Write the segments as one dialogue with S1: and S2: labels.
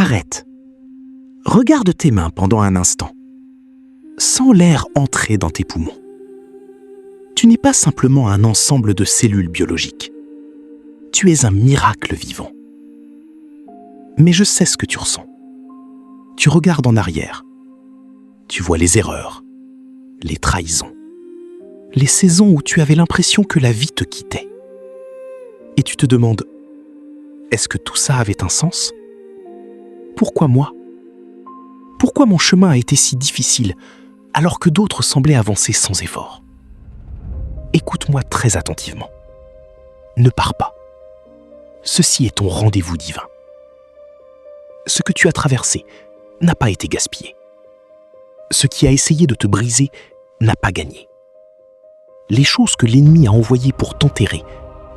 S1: Arrête. Regarde tes mains pendant un instant. Sens l'air entrer dans tes poumons. Tu n'es pas simplement un ensemble de cellules biologiques. Tu es un miracle vivant. Mais je sais ce que tu ressens. Tu regardes en arrière. Tu vois les erreurs, les trahisons, les saisons où tu avais l'impression que la vie te quittait. Et tu te demandes, est-ce que tout ça avait un sens ? Pourquoi moi ? Pourquoi mon chemin a été si difficile alors que d'autres semblaient avancer sans effort ? Écoute-moi très attentivement. Ne pars pas. Ceci est ton rendez-vous divin. Ce que tu as traversé n'a pas été gaspillé. Ce qui a essayé de te briser n'a pas gagné. Les choses que l'ennemi a envoyées pour t'enterrer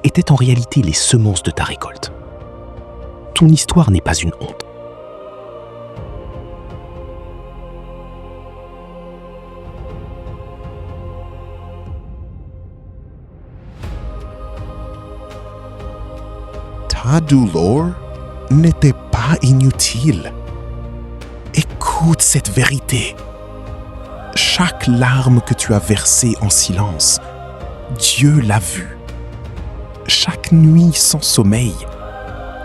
S1: étaient en réalité les semences de ta récolte. Ton histoire n'est pas une honte.
S2: Ta douleur n'était pas inutile. Écoute cette vérité. Chaque larme que tu as versée en silence, Dieu l'a vue. Chaque nuit sans sommeil,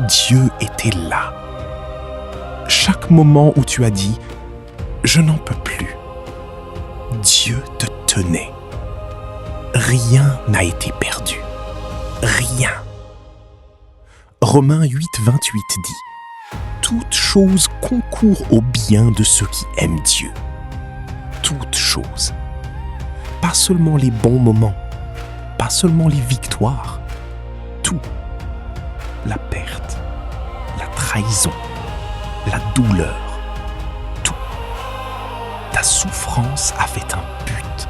S2: Dieu était là. Chaque moment où tu as dit « Je n'en peux plus », Dieu te tenait. Rien n'a été perdu. Rien. Romains 8, 28 dit « Toute chose concourt au bien de ceux qui aiment Dieu. » Toute chose. Pas seulement les bons moments, pas seulement les victoires. Tout. La perte, la trahison, la douleur. Tout. Ta souffrance avait un but.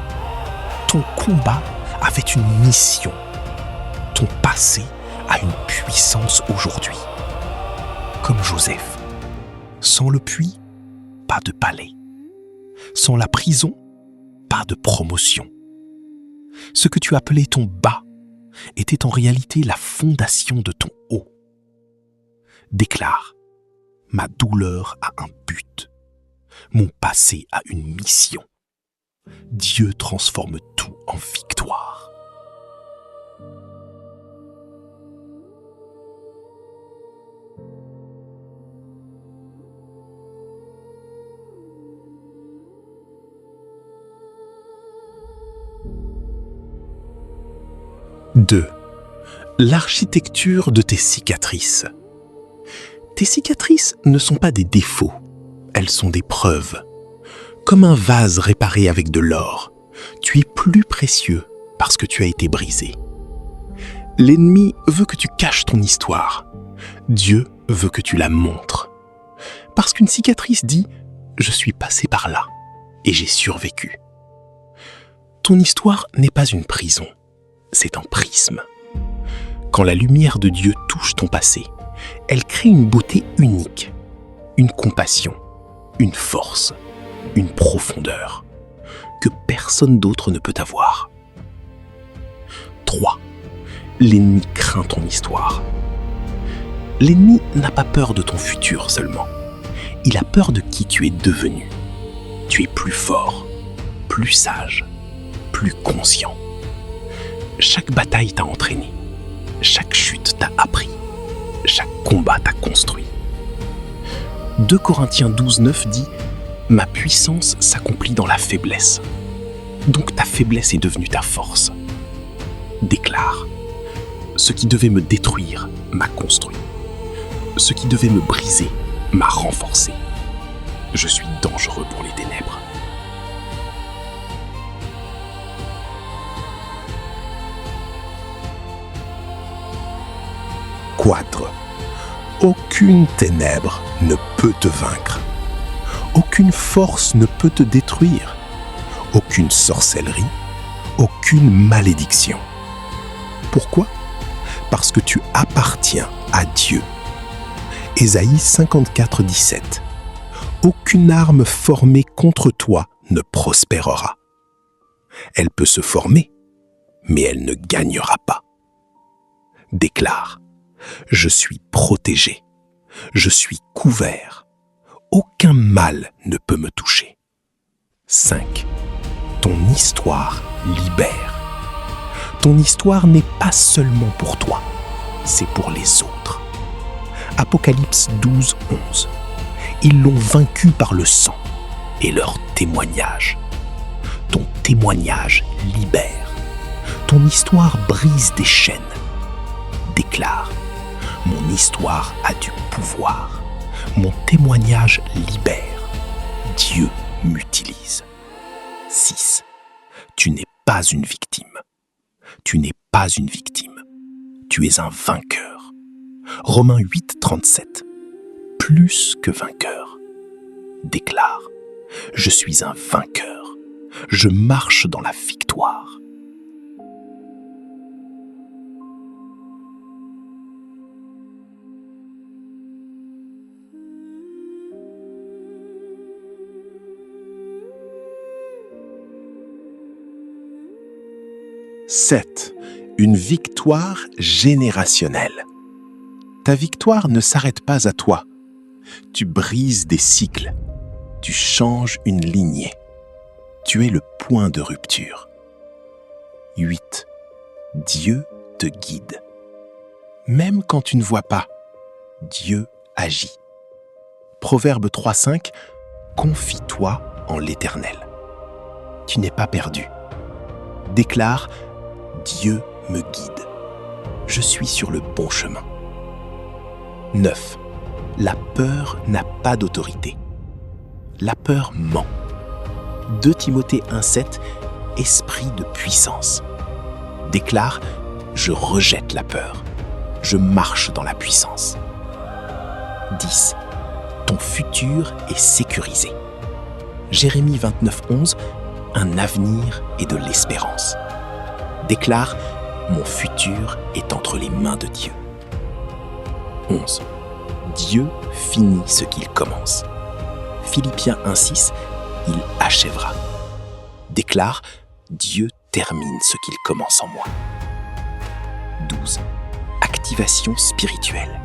S2: Ton combat avait une mission. Ton passé a une puissance aujourd'hui. Comme Joseph. Sans le puits, pas de palais. Sans la prison, pas de promotion. Ce que tu appelais ton bas était en réalité la fondation de ton haut. Déclare, ma douleur a un but. Mon passé a une mission. Dieu transforme tout en victoire. Deux. L'architecture de tes cicatrices. Tes cicatrices ne sont pas des défauts, elles sont des preuves. Comme un vase réparé avec de l'or, tu es plus précieux parce que tu as été brisé. L'ennemi veut que tu caches ton histoire. Dieu veut que tu la montres. Parce qu'une cicatrice dit « Je suis passé par là et j'ai survécu ». Ton histoire n'est pas une prison, c'est un prisme. Quand la lumière de Dieu touche ton passé, elle crée une beauté unique, une compassion, une force, une profondeur que personne d'autre ne peut avoir. 3. L'ennemi craint ton histoire. L'ennemi n'a pas peur de ton futur seulement. Il a peur de qui tu es devenu. Tu es plus fort, plus sage, plus conscient. Chaque bataille t'a entraîné. Chaque chute t'a appris. Chaque combat t'a construit. 2 Corinthiens 12, 9 dit « Ma puissance s'accomplit dans la faiblesse. » Donc ta faiblesse est devenue ta force. Déclare « Ce qui devait me détruire m'a construit. Ce qui devait me briser m'a renforcé. Je suis dangereux pour les ténèbres. » Quadre. Aucune ténèbre ne peut te vaincre. Aucune force ne peut te détruire. Aucune sorcellerie, aucune malédiction. Pourquoi ? Parce que tu appartiens à Dieu. Ésaïe 54, 17. Aucune arme formée contre toi ne prospérera. Elle peut se former, mais elle ne gagnera pas. Déclare. Je suis protégé. Je suis couvert. Aucun mal ne peut me toucher. 5. Ton histoire libère. Ton histoire n'est pas seulement pour toi, c'est pour les autres. Apocalypse 12, 11. Ils l'ont vaincu par le sang et leur témoignage. Ton témoignage libère. Ton histoire brise des chaînes. Déclare: mon histoire a du pouvoir. Mon témoignage libère. Dieu m'utilise. 6. Tu n'es pas une victime. Tu n'es pas une victime. Tu es un vainqueur. Romains 8, 37. Plus que vainqueur. Déclare: je suis un vainqueur. Je marche dans la victoire. «
S3: 7. Une victoire générationnelle. Ta victoire ne s'arrête pas à toi. Tu brises des cycles. Tu changes une lignée. Tu es le point de rupture. 8. Dieu te guide. Même quand tu ne vois pas, Dieu agit. Proverbe 3.5. Confie-toi en l'Éternel. Tu n'es pas perdu. Déclare: Dieu me guide. Je suis sur le bon chemin. 9. La peur n'a pas d'autorité. La peur ment. 2 Timothée 1,7. Esprit de puissance. Déclare: je rejette la peur. Je marche dans la puissance. 10. Ton futur est sécurisé. Jérémie 29,11. Un avenir et de l'espérance. Déclare: mon futur est entre les mains de Dieu. 11. Dieu finit ce qu'il commence. Philippiens 1,6. Il achèvera. Déclare: Dieu termine ce qu'il commence en moi. 12. Activation spirituelle.